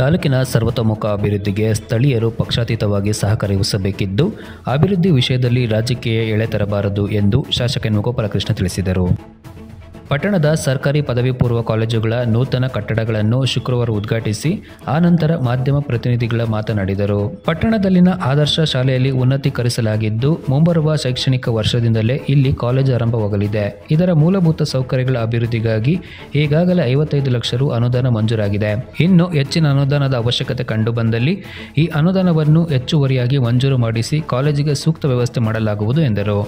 ತಾಲೂಕಿನ ಸರ್ವತೋಮುಖ ಅಭಿವೃದ್ಧಿಗೆ ಸ್ಥಳೀಯರು ಪಕ್ಷಾತೀತವಾಗಿ ಸಹಕರಿಸಬೇಕಿದ್ದು, ಅಭಿವೃದ್ಧಿ ವಿಷಯದಲ್ಲಿ ರಾಜಕೀಯ ಎಳೆ ತರಬಾರದು ಎಂದು ಶಾಸಕ ಎನ್ ಗೋಪಾಲಕೃಷ್ಣ ತಿಳಿಸಿದರು. ಪಟ್ಟಣದ ಸರ್ಕಾರಿ ಪದವಿ ಪೂರ್ವ ಕಾಲೇಜುಗಳ ನೂತನ ಕಟ್ಟಡಗಳನ್ನು ಶುಕ್ರವಾರ ಉದ್ಘಾಟಿಸಿ ಆನಂತರ ಮಾಧ್ಯಮ ಪ್ರತಿನಿಧಿಗಳ ಮಾತನಾಡಿದರು. ಪಟ್ಟಣದಲ್ಲಿನ ಆದರ್ಶ ಶಾಲೆಯಲ್ಲಿ ಉನ್ನತೀಕರಿಸಲಾಗಿದ್ದು, ಮುಂಬರುವ ಶೈಕ್ಷಣಿಕ ವರ್ಷದಿಂದಲೇ ಇಲ್ಲಿ ಕಾಲೇಜು ಆರಂಭವಾಗಲಿದೆ. ಇದರ ಮೂಲಭೂತ ಸೌಕರ್ಯಗಳ ಅಭಿವೃದ್ಧಿಗಾಗಿ ಈಗಾಗಲೇ 55 ಲಕ್ಷ ರು ಅನುದಾನ ಮಂಜೂರಾಗಿದೆ. ಇನ್ನು ಹೆಚ್ಚಿನ ಅನುದಾನದ ಅವಶ್ಯಕತೆ ಕಂಡುಬಂದಲ್ಲಿ ಈ ಅನುದಾನವನ್ನು ಹೆಚ್ಚುವರಿಯಾಗಿ ಮಂಜೂರು ಮಾಡಿಸಿ ಕಾಲೇಜಿಗೆ ಸೂಕ್ತ ವ್ಯವಸ್ಥೆ ಮಾಡಲಾಗುವುದು ಎಂದರು.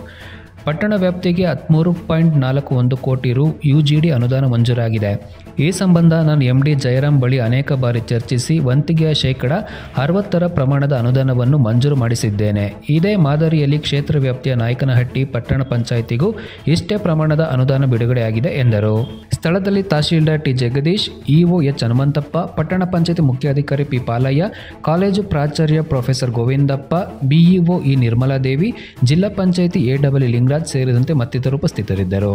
ಪಟ್ಟಣ ವ್ಯಾಪ್ತಿಗೆ 13.41 ಕೋಟಿ ರು ಯುಜಿಡಿ ಅನುದಾನ ಮಂಜೂರಾಗಿದೆ. ಈ ಸಂಬಂಧ ನಾನು ಎಂಡಿ ಜಯರಾಮ್ ಬಳಿ ಅನೇಕ ಬಾರಿ ಚರ್ಚಿಸಿ ವಂತಿಗೆಯ ಶೇಕಡ 60ರ ಪ್ರಮಾಣದ ಅನುದಾನವನ್ನು ಮಂಜೂರು ಮಾಡಿಸಿದ್ದೇನೆ. ಇದೇ ಮಾದರಿಯಲ್ಲಿ ಕ್ಷೇತ್ರ ವ್ಯಾಪ್ತಿಯ ನಾಯಕನಹಟ್ಟಿ ಪಟ್ಟಣ ಪಂಚಾಯಿತಿಗೂ ಇಷ್ಟೇ ಪ್ರಮಾಣದ ಅನುದಾನ ಬಿಡುಗಡೆಯಾಗಿದೆ ಎಂದರು. ಸ್ಥಳದಲ್ಲಿ tahsildar T Jagadish, EO H Hanumanthappa, ಪಟ್ಟಣ ಪಂಚಾಯಿತಿ ಮುಖ್ಯಾಧಿಕಾರಿ ಪಿ ಪಾಲಯ್ಯ, ಕಾಲೇಜು ಪ್ರಾಚಾರ್ಯ professor Govindappa, BEO E Nirmaladevi, ಜಿಲ್ಲಾ ಪಂಚಾಯಿತಿ ಎಡಬ್ಲ್ಯೂ ಲಿಂಗರಾಜ್ ಸೇರಿದಂತೆ ಮತ್ತಿತರರು ಉಪಸ್ಥಿತರಿದ್ದರು.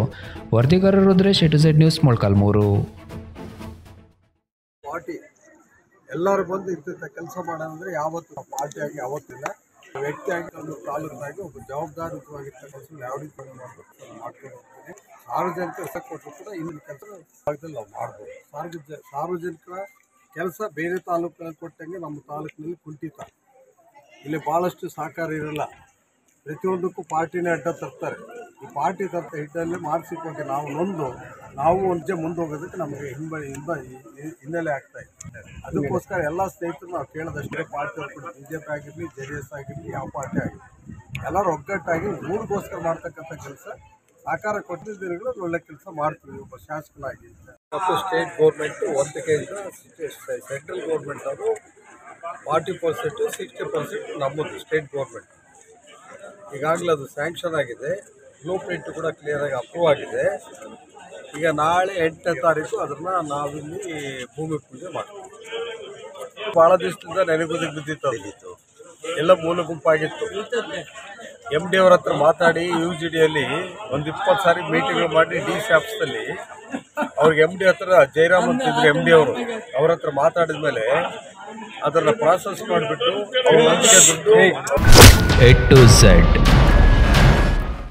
ವರದಿಗಾರ Rudresh, A to Z news, Molakalmuru. Party ಎಲ್ಲರೂ ಬಂದು ಇಂಥ ಕೆಲಸ ಮಾಡೋದಂದ್ರೆ ಯಾವತ್ತು ಪಾರ್ಟಿಯಾಗಿ ಯಾವತ್ತಿಲ್ಲ, ವ್ಯಕ್ತಿಯಾಗಿ ಒಂದು ತಾಲೂಕಿನಾಗಿ ಒಬ್ಬ ಜವಾಬ್ದಾರಿಯುತವಾಗಿರ್ತಕ್ಕಂಥ ಯಾವ ರೀತಿ ಮಾಡ್ಕೊಂಡು ಹೋಗ್ತೀನಿ. ಸಾರ್ವಜನಿಕರ ಕೊಟ್ಟರು ಕೂಡ ಇನ್ನೊಂದು ಕೆಲಸ ಭಾಗದಲ್ಲಿ ನಾವು ಮಾಡ್ಬೋದು. ಸಾರ್ವಜನಿಕರ ಕೆಲಸ ಬೇರೆ ತಾಲೂಕುಗಳಲ್ಲಿ ಕೊಟ್ಟಂಗೆ ನಮ್ಮ ತಾಲೂಕಿನಲ್ಲಿ ಕುಂಠಿತ. ಇಲ್ಲಿ ಭಾಳಷ್ಟು ಸಹಕಾರ ಇರಲ್ಲ, ಪ್ರತಿಯೊಂದಕ್ಕೂ ಪಾರ್ಟಿನೇ ಅಡ್ಡ ತರ್ತಾರೆ. ಈ ಪಾರ್ಟಿ ತರ್ತ ಹಿಡ್ಡಲ್ಲಿ ಮಾಡಿಸಿಕೊಂಡು ನಾವು ಒಂದು ಮುಂದೆ ಹೋಗೋದಕ್ಕೆ ನಮಗೆ ಹಿನ್ನೆಲೆ ಆಗ್ತಾ ಇದೆ. ಅದಕ್ಕೋಸ್ಕರ ಎಲ್ಲ ಸ್ನೇಹಿತರು ನಾವು ಕೇಳೋದಷ್ಟೇ, ಪಾರ್ಟಿ ಅವ್ರು BJP ಆಗಿರಲಿ, JDS ಆಗಿರಲಿ, ಯಾವ ಪಾರ್ಟಿ ಆಗಿರಲಿ, ಎಲ್ಲರೂ ಒಗ್ಗಟ್ಟಾಗಿ ಊರಿಗೋಸ್ಕರ ಮಾಡ್ತಕ್ಕಂಥ ಕೆಲಸ ಸಹಕಾರ ಕೊಟ್ಟಿದ್ದ ದಿನಗಳು ಒಳ್ಳೆ ಕೆಲಸ ಮಾಡ್ತೀವಿ. ಒಬ್ಬ ಶಾಸಕನಾಗಿ ಮತ್ತು ಸ್ಟೇಟ್ ಗೌರ್ಮೆಂಟು ಒಂದಕ್ಕಿಂತ ಸೆಂಟ್ರಲ್ ಗೌರ್ಮೆಂಟ್ ಅವರು 40%, 60% ನಮ್ಮದು ಸ್ಟೇಟ್ ಗೌರ್ಮೆಂಟ್. ಈಗಾಗಲೇ ಅದು ಸ್ಯಾಂಕ್ಷನ್ ಆಗಿದೆ, ಬ್ಲೂ ಪ್ರಿಂಟ್ ಕೂಡ ಕ್ಲಿಯರಾಗಿ ಅಪ್ರೂವ್ ಆಗಿದೆ. ಈಗ ನಾಳೆ 8ನೇ ತಾರೀಕು ಅದನ್ನು ನಾವಿಲ್ಲಿ ಭೂಮಿ ಪೂಜೆ ಮಾಡ್ತೀವಿ. ಭಾಳ ದಿವಸದಿಂದ ನೆನೆಗುದಿಗೆ ಬಿದ್ದಿತ್ತು, ಎಲ್ಲ ಮೂಲ ಗುಂಪಾಗಿತ್ತು. MD ಅವ್ರ ಹತ್ರ ಮಾತಾಡಿ UGDಯಲ್ಲಿ ಒಂದು 20 ಸಾರಿ ಮೀಟಿಂಗ್ ಮಾಡಿ DC ಆಫೀಸಲ್ಲಿ ಅವ್ರಿಗೆ MD ಹತ್ರ ಜಯರಾಮ್ ಅಂತಿದ್ರು MD ಅವರು, ಅವ್ರ ಹತ್ರ ಮಾತಾಡಿದ ಮೇಲೆ ಅದನ್ನು ಪ್ರಾಸೆಸ್ ಮಾಡಿಬಿಟ್ಟು ಅವ್ರ ನಂಬಿಕೆ ದುಡ್ಡು A to Z